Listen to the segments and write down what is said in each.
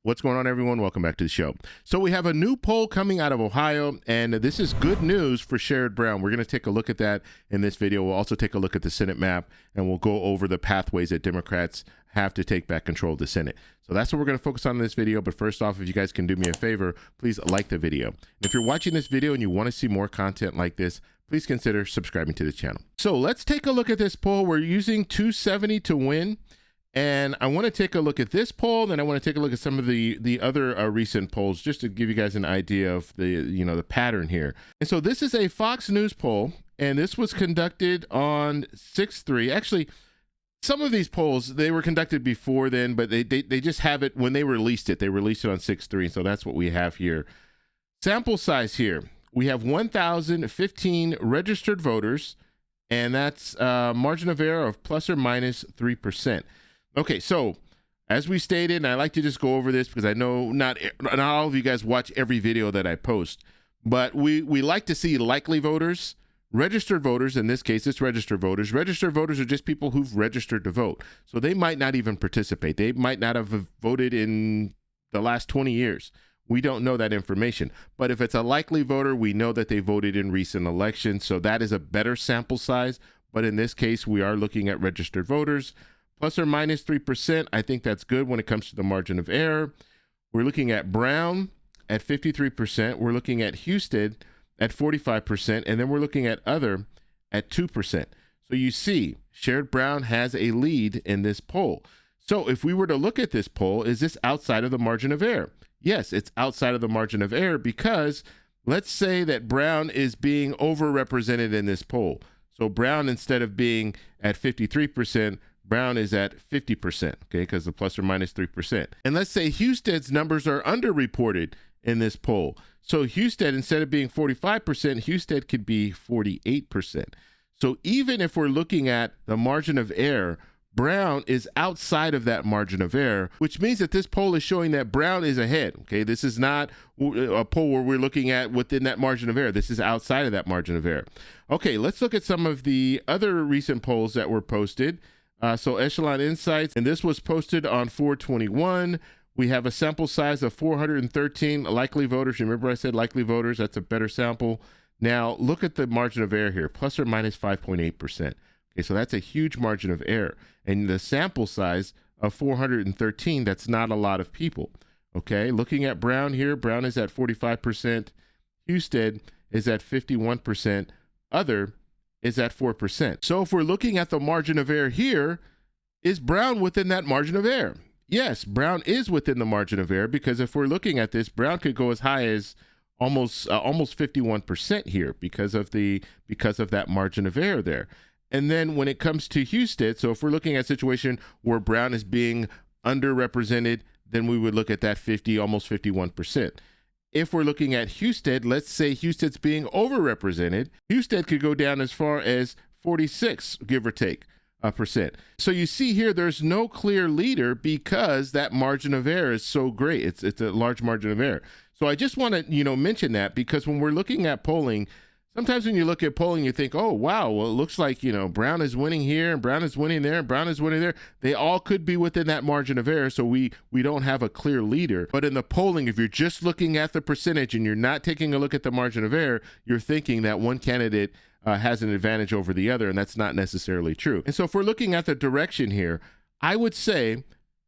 What's going on, everyone? Welcome back to the show. So we have a new poll coming out of Ohio, and this is good news for Sherrod Brown. We're going to take a look at that in this video. We'll also take a look at the Senate map, and we'll go over the pathways that Democrats have to take back control of the Senate. So that's what we're going to focus on in this video. But first off, if you guys can do me a favor, please like the video. And if you're watching this video and you want to see more content like this, please consider subscribing to the channel. So let's take a look at this poll. We're using 270 to win. And I want to take a look at this poll, then I want to take a look at some of the other recent polls, just to give you guys an idea of the pattern here. And so this is a Fox News poll, and this was conducted on 6/3. Actually, some of these polls, they were conducted before then, but they just have it when they released it. They released it on 6/3, so that's what we have here. Sample size here, we have 1,015 registered voters, and that's margin of error of plus or minus 3%. Okay, so as we stated, and I like to just go over this because I know not all of you guys watch every video that I post, but we like to see likely voters, registered voters. In this case, it's registered voters. Registered voters are just people who've registered to vote. So they might not even participate. They might not have voted in the last 20 years. We don't know that information. But if it's a likely voter, we know that they voted in recent elections. So that is a better sample size. But in this case, we are looking at registered voters. Plus or minus 3%, I think that's good when it comes to the margin of error. We're looking at Brown at 53%. We're looking at Husted at 45%. And then we're looking at other at 2%. So you see, Sherrod Brown has a lead in this poll. So if we were to look at this poll, is this outside of the margin of error? Yes, it's outside of the margin of error because let's say that Brown is being overrepresented in this poll. So Brown, instead of being at 53%, Brown is at 50%, okay, because the plus or minus 3%. And let's say Husted's numbers are underreported in this poll. So Husted, instead of being 45%, Husted could be 48%. So even if we're looking at the margin of error, Brown is outside of that margin of error, which means that this poll is showing that Brown is ahead, okay? This is not a poll where we're looking at within that margin of error. This is outside of that margin of error. Okay, let's look at some of the other recent polls that were posted. So Echelon Insights, and this was posted on 4/21. We have a sample size of 413 likely voters. Remember I said likely voters, that's a better sample. Now look at the margin of error here, plus or minus 5.8%. Okay, so that's a huge margin of error. And the sample size of 413, that's not a lot of people. Okay, looking at Brown here, Brown is at 45%. Husted is at 51%. Other is at 4%. So if we're looking at the margin of error here, is Brown within that margin of error? Yes, Brown is within the margin of error because if we're looking at this, Brown could go as high as almost 51% here because of that margin of error there. And then when it comes to Husted, so if we're looking at a situation where Brown is being underrepresented, then we would look at that almost 51%. If we're looking at Husted, let's say Husted's being overrepresented, Husted could go down as far as 46, give or take, percent. So you see here, there's no clear leader because that margin of error is so great. It's a large margin of error. So I just want to, mention that because when we're looking at polling, sometimes when you look at polling, you think, oh, wow, well, it looks like, Brown is winning here and Brown is winning there and Brown is winning there. They all could be within that margin of error, so we don't have a clear leader. But in the polling, if you're just looking at the percentage and you're not taking a look at the margin of error, you're thinking that one candidate has an advantage over the other, and that's not necessarily true. And so if we're looking at the direction here, I would say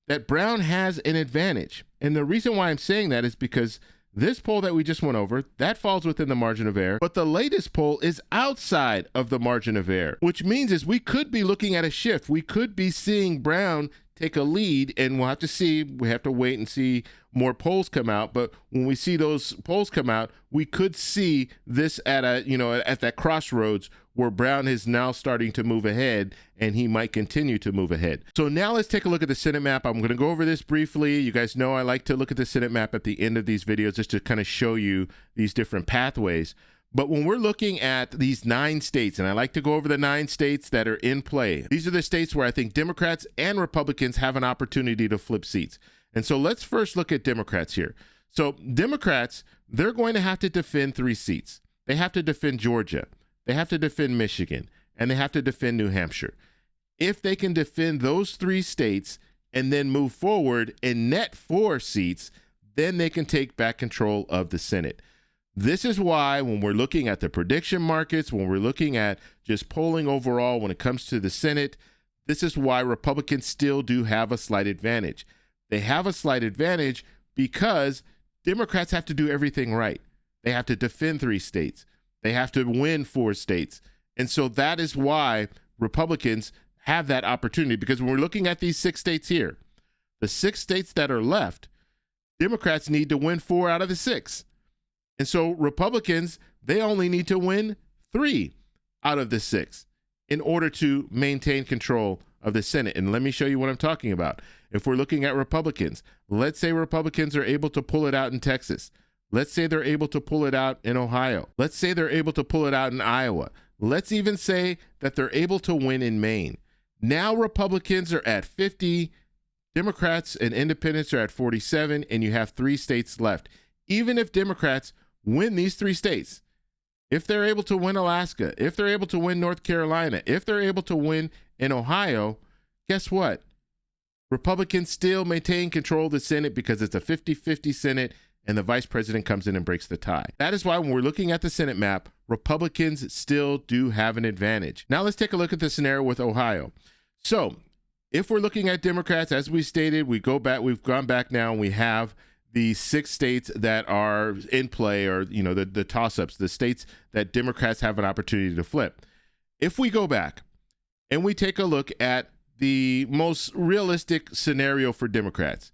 that Brown has an advantage. And the reason why I'm saying that is because this poll that we just went over, that falls within the margin of error, but the latest poll is outside of the margin of error, which means is we could be looking at a shift. We could be seeing Brown take a lead, and we'll have to see, we have to wait and see more polls come out. But when we see those polls come out, we could see this at at that crossroads where Brown is now starting to move ahead, and he might continue to move ahead. So now let's take a look at the Senate map. I'm going to go over this briefly. You guys know I like to look at the Senate map at the end of these videos just to kind of show you these different pathways. But when we're looking at these 9 states, and I like to go over the 9 states that are in play, these are the states where I think Democrats and Republicans have an opportunity to flip seats. And so let's first look at Democrats here. So Democrats, they're going to have to defend 3 seats. They have to defend Georgia. They have to defend Michigan, and they have to defend New Hampshire. If they can defend those 3 states, and then move forward and net 4 seats, then they can take back control of the Senate. This is why when we're looking at the prediction markets, when we're looking at just polling overall when it comes to the Senate, this is why Republicans still do have a slight advantage. They have a slight advantage because Democrats have to do everything right. They have to defend 3 states. They have to win 4 states. And so that is why Republicans have that opportunity, because when we're looking at these 6 states here, the 6 states that are left, Democrats need to win 4 out of the 6. And so Republicans, they only need to win 3 out of the 6 in order to maintain control of the Senate. And let me show you what I'm talking about. If we're looking at Republicans, let's say Republicans are able to pull it out in Texas. Let's say they're able to pull it out in Ohio. Let's say they're able to pull it out in Iowa. Let's even say that they're able to win in Maine. Now Republicans are at 50, Democrats and independents are at 47, and you have 3 states left. Even if Democrats win these 3 states, if they're able to win Alaska, if they're able to win North Carolina, if they're able to win in Ohio, guess what? Republicans still maintain control of the Senate because it's a 50-50 Senate, and the vice president comes in and breaks the tie. That is why when we're looking at the Senate map, Republicans still do have an advantage. Now let's take a look at the scenario with Ohio. So if we're looking at Democrats, as we stated, we've gone back now and we have the 6 states that are in play, or, you know, the toss-ups, the states that Democrats have an opportunity to flip. If we go back and we take a look at the most realistic scenario for Democrats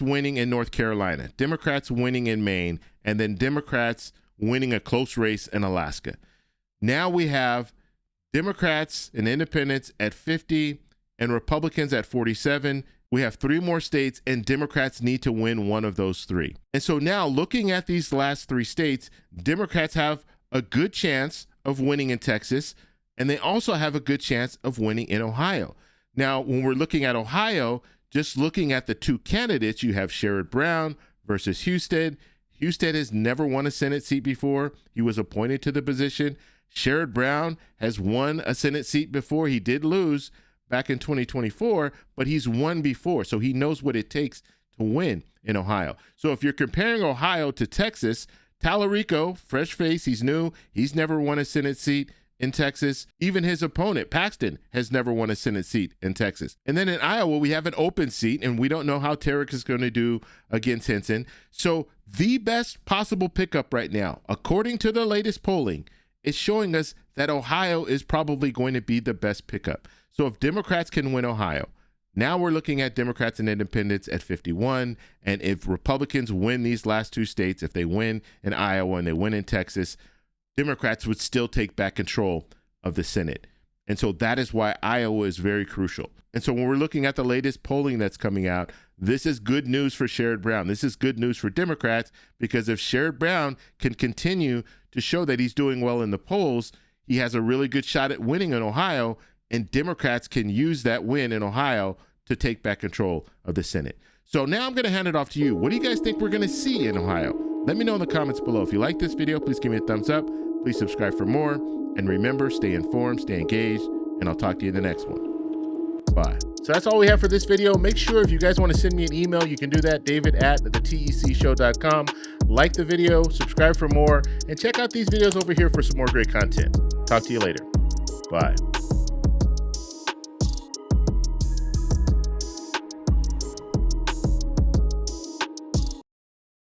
winning in North Carolina, Democrats winning in Maine, and then Democrats winning a close race in Alaska. Now we have Democrats and independents at 50 and Republicans at 47. We have 3 more states, and Democrats need to win one of those 3. And so now looking at these last 3 states, Democrats have a good chance of winning in Texas, and they also have a good chance of winning in Ohio. Now, when we're looking at Ohio, just looking at the 2 candidates, you have Sherrod Brown versus Husted. Husted has never won a Senate seat before. He was appointed to the position. Sherrod Brown has won a Senate seat before. He did lose back in 2024, but he's won before, so he knows what it takes to win in Ohio. So if you're comparing Ohio to Texas, Tallarico, fresh face, he's new. He's never won a Senate seat in Texas. Even his opponent, Paxton, has never won a Senate seat in Texas. And then in Iowa, we have an open seat, and we don't know how Tarek is going to do against Henson. So the best possible pickup right now, according to the latest polling, is showing us that Ohio is probably going to be the best pickup. So if Democrats can win Ohio, now we're looking at Democrats and independents at 51. And if Republicans win these last 2 states, if they win in Iowa and they win in Texas, Democrats would still take back control of the Senate. And so that is why Iowa is very crucial. And so when we're looking at the latest polling that's coming out, this is good news for Sherrod Brown. This is good news for Democrats, because if Sherrod Brown can continue to show that he's doing well in the polls, he has a really good shot at winning in Ohio, and Democrats can use that win in Ohio to take back control of the Senate. So now I'm going to hand it off to you. What do you guys think we're going to see in Ohio? Let me know in the comments below. If you like this video, please give me a thumbs up. Please subscribe for more. And remember, stay informed, stay engaged, and I'll talk to you in the next one. Bye. So that's all we have for this video. Make sure if you guys want to send me an email, you can do that, david@thetecshow.com. Like the video, subscribe for more, and check out these videos over here for some more great content. Talk to you later. Bye.